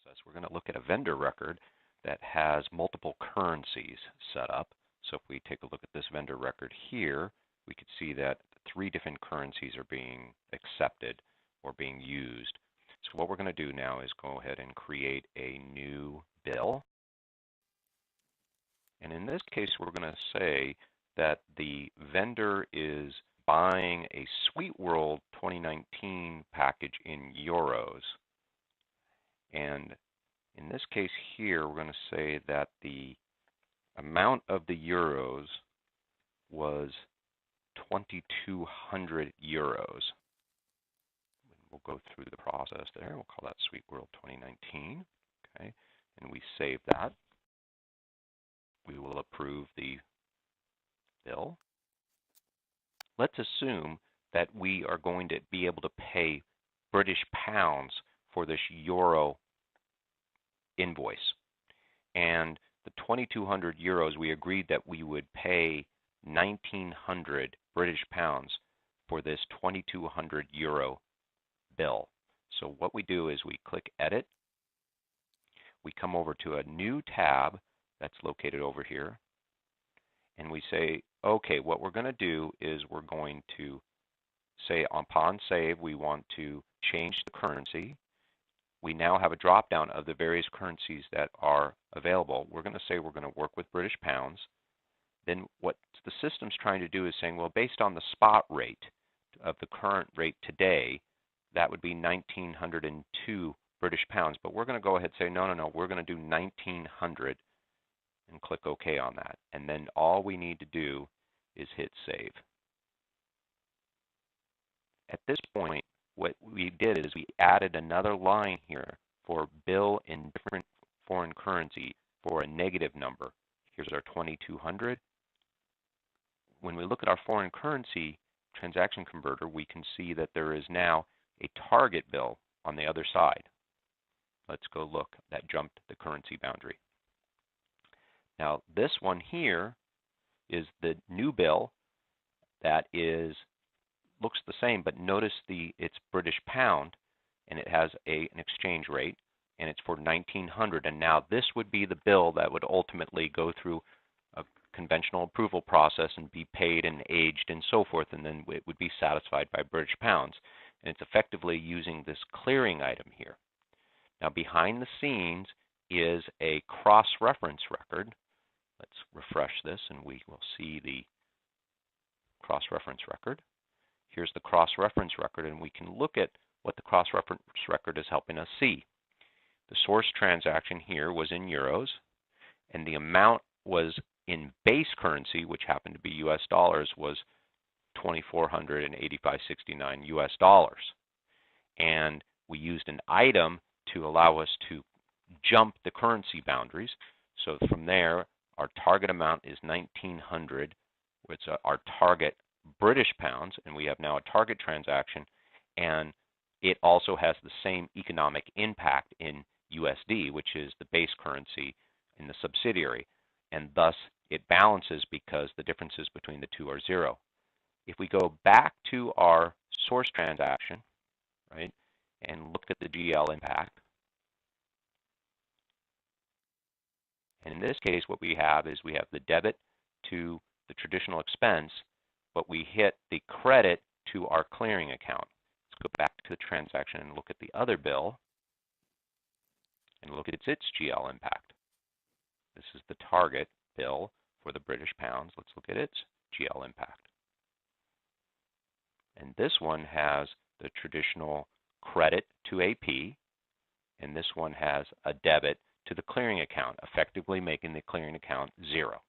process, we're going to look at a vendor record that has multiple currencies set up. So if we take a look at this vendor record here, we could see that 3 different currencies are being accepted or being used. So what we're going to do now is go ahead and create a new bill. And in this case, we're going to say that the vendor is buying a Sweet World 2019 package in euros. And in this case here, we're going to say that the amount of the euros was 2,200 euros. We'll go through the process there. We'll call that Sweet World 2019. Okay, and we save that. We will approve the bill. Let's assume that we are going to be able to pay British pounds for this euro invoice. And the 2,200 euros, we agreed that we would pay 1,900 British pounds for this 2,200 euro bill. So what we do is we click Edit. We come over to a new tab that's located over here. And we say, okay, what we're going to do is we're going to say upon save, we want to change the currency. We now have a drop-down of the various currencies that are available. We're going to say we're going to work with British pounds. Then what the system's trying to do is saying, well, based on the spot rate of the current rate today, that would be 1,902 British pounds. But we're going to go ahead and say, no, we're going to do 1,900 and click OK on that. And then all we need to do is hit save. At this point, what we did is we added another line here for bill in different foreign currency for a negative number. Here's our 2,200. When we look at our foreign currency transaction converter, we can see that there is now a target bill on the other side. Let's go look. That jumped the currency boundary. Now this one here is the new bill that looks the same, but notice it's British pound, and it has an exchange rate, and it's for 1,900. And now this would be the bill that would ultimately go through a conventional approval process and be paid and aged and so forth, and then it would be satisfied by British pounds. And it's effectively using this clearing item here. Now behind the scenes is a cross-reference record. Let's refresh this and we will see the cross-reference record. Here's the cross-reference record, and we can look at what the cross-reference record is helping us see. The source transaction here was in euros, and the amount was in base currency, which happened to be US dollars, was 2,485.69 US dollars. And we used an item to allow us to jump the currency boundaries. So from there, our target amount is 1,900, which is our target British pounds, and we have now a target transaction, and it also has the same economic impact in USD, which is the base currency in the subsidiary, and thus it balances because the differences between the two are 0. If we go back to our source transaction, right, and look at the GL impact, and in this case what we have is we have the debit to the traditional expense, but we hit the credit to our clearing account. Let's go back to the transaction and look at the other bill and look at its GL impact. This is the target bill for the British pounds. Let's look at its GL impact. And this one has the traditional credit to AP, and this one has a debit to the clearing account, effectively making the clearing account 0.